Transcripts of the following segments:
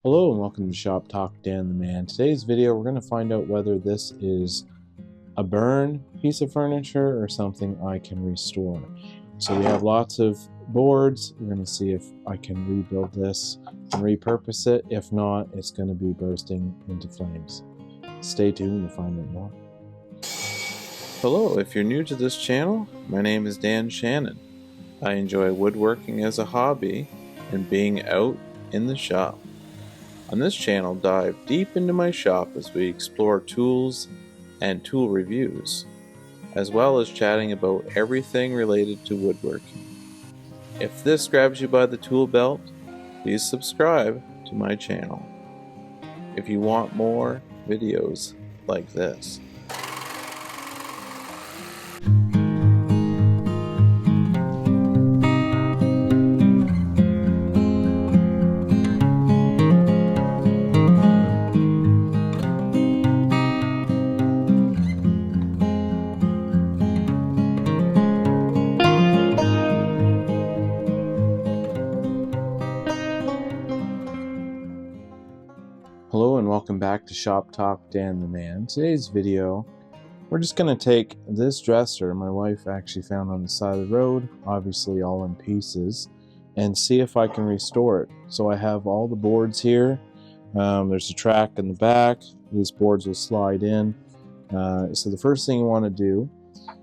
Hello and welcome to Shop Talk Dan the Man. Today's video we're going to find out whether this is a burn piece of furniture or something I can restore. So we have lots of boards. We're going to see if I can rebuild this and repurpose it. If not, it's going to be bursting into flames. Stay tuned to find out more. Hello, if you're new to this channel, my name is Dan Shannon. I enjoy woodworking as a hobby and being out in the shop. On this channel, dive deep into my shop as we explore tools and tool reviews, as well as chatting about everything related to woodworking. If this grabs you by the tool belt, please subscribe to my channel if you want more videos like this. Hello and welcome back to Shop Talk Dan the Man. Today's video, we're just going to take this dresser my wife actually found on the side of the road, obviously all in pieces, and see if I can restore it. So I have all the boards here. There's a track in the back. These boards will slide in. So the first thing you want to do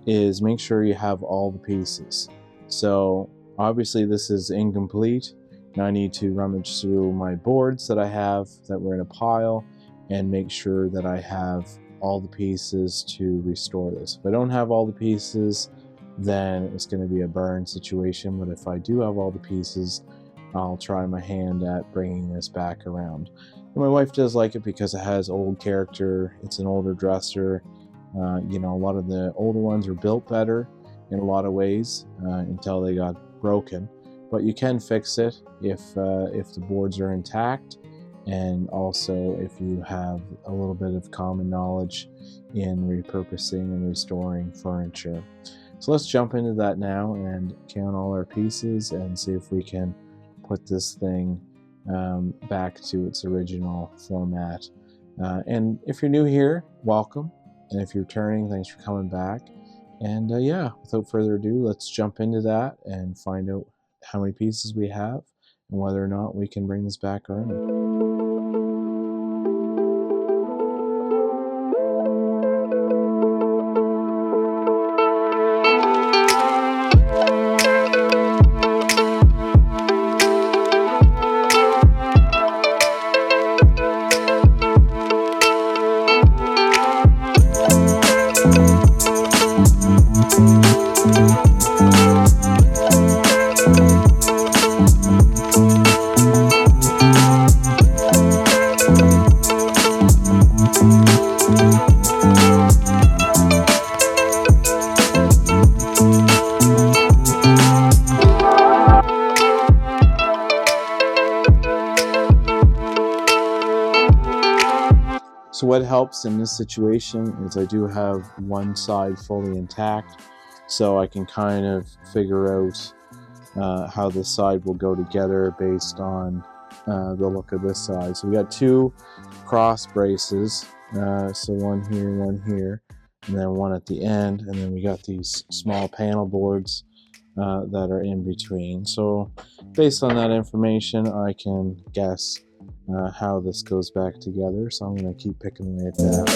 is make sure you have all the pieces. So obviously this is incomplete. Now I need to rummage through my boards that I have that were in a pile and make sure that I have all the pieces to restore this. If I don't have all the pieces, then it's going to be a burn situation, but if I do have all the pieces, I'll try my hand at bringing this back around. And my wife does like it because it has old character. It's an older dresser. You know, a lot of the older ones are built better in a lot of ways until they got broken. But you can fix it if the boards are intact, and also if you have a little bit of common knowledge in repurposing and restoring furniture. So let's jump into that now and count all our pieces and see if we can put this thing back to its original format. And if you're new here, welcome. And if you're returning, thanks for coming back. And yeah, without further ado, let's jump into that and find out how many pieces we have and whether or not we can bring this back around. So what helps in this situation is I do have one side fully intact, so I can kind of figure out how this side will go together based on the look of this side. So we got two cross braces, so one here, and then one at the end, and then we got these small panel boards that are in between. So based on that information, I can guess how this goes back together, so I'm going to keep picking away at that.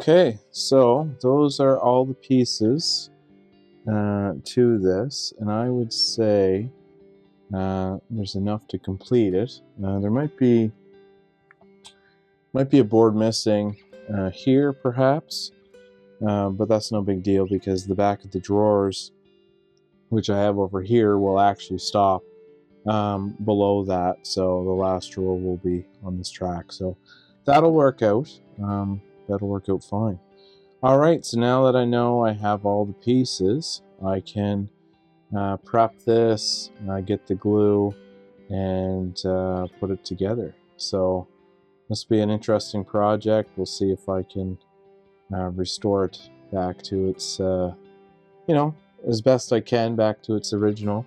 Okay, so those are all the pieces to this, and I would say there's enough to complete it. There might be a board missing here, perhaps, but that's no big deal because the back of the drawers, which I have over here, will actually stop below that, so the last drawer will be on this track. So that'll work out. That'll work out fine. All right, so now that I know I have all the pieces, I can prep this, get the glue, and put it together. So this will be an interesting project. We'll see if I can restore it back to its, as best I can, back to its original,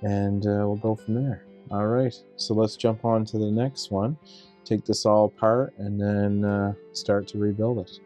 and we'll go from there. All right, so let's jump on to the next one, take this all apart, and then start to rebuild it.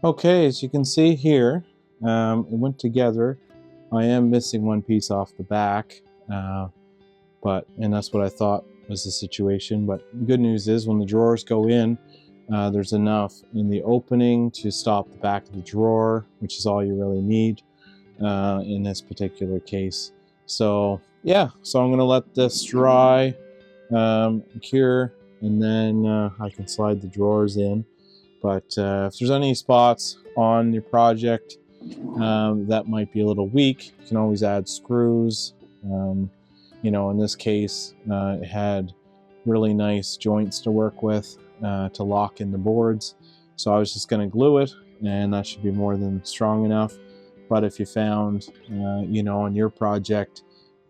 Okay, as you can see here, it went together. I am missing one piece off the back, and that's what I thought was the situation. But the good news is when the drawers go in, There's enough in the opening to stop the back of the drawer, which is all you really need in this particular case. So yeah, so I'm gonna let this dry, cure, and then I can slide the drawers in. But if there's any spots on your project that might be a little weak, you can always add screws. You know, in this case, it had really nice joints to work with to lock in the boards. So I was just going to glue it, and that should be more than strong enough. But if you found, you know, on your project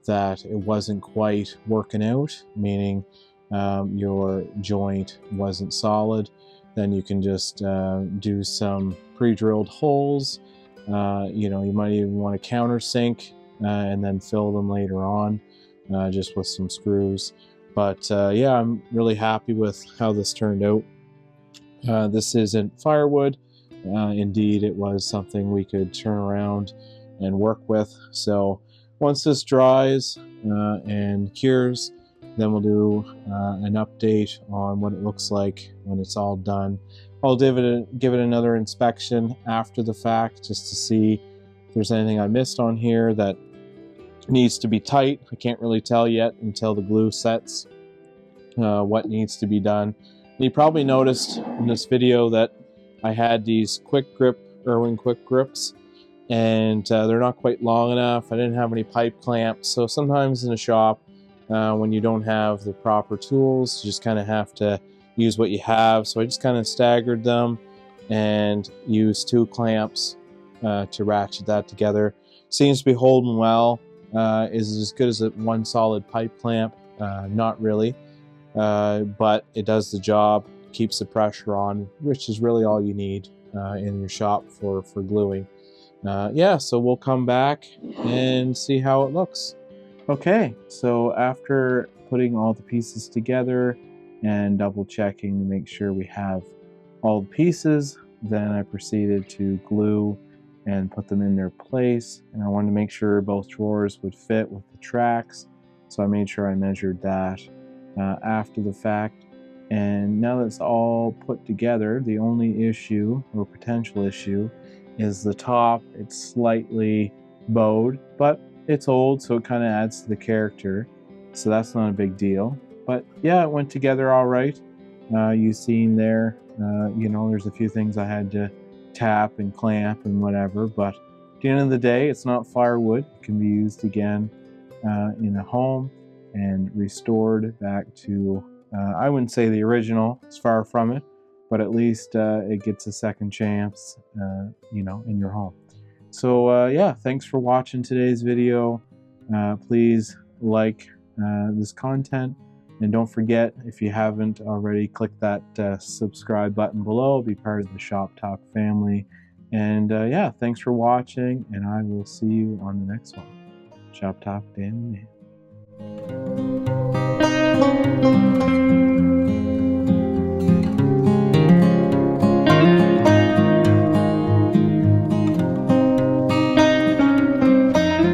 that it wasn't quite working out, meaning your joint wasn't solid, then you can just do some pre-drilled holes. You know, you might even want to countersink and then fill them later on just with some screws. But yeah, I'm really happy with how this turned out. This isn't firewood. Indeed, it was something we could turn around and work with. So once this dries and cures, then we'll do an update on what it looks like when it's all done. I'll give it another inspection after the fact just to see if there's anything I missed on here that needs to be tight. I can't really tell yet until the glue sets what needs to be done. And you probably noticed in this video that I had these quick grip Irwin quick grips, and they're not quite long enough. I didn't have any pipe clamps, so sometimes in a shop when you don't have the proper tools, you just kind of have to use what you have. So I just kind of staggered them and used 2 clamps to ratchet that together. Seems to be holding well. Is it as good as a one solid pipe clamp? Not really, but it does the job, keeps the pressure on, which is really all you need in your shop for gluing. Yeah, so we'll come back and see how it looks. Okay, so after putting all the pieces together and double checking to make sure we have all the pieces, then I proceeded to glue and put them in their place. And I wanted to make sure both drawers would fit with the tracks, so I made sure I measured that after the fact. And now that it's all put together, the only issue or potential issue is the top. It's slightly bowed, but it's old, so it kind of adds to the character, so that's not a big deal. But yeah, it went together all right. You've seen there, you know, there's a few things I had to tap and clamp and whatever, but at the end of the day, it's not firewood. It can be used again in a home and restored back to, I wouldn't say the original, it's far from it, but at least it gets a second chance, you know, in your home. So yeah, thanks for watching today's video. Please like this content, and don't forget, if you haven't already, click that subscribe button below, be part of the Shop Talk family. And yeah, thanks for watching, and I will see you on the next one. Shop Talk Dan the Man.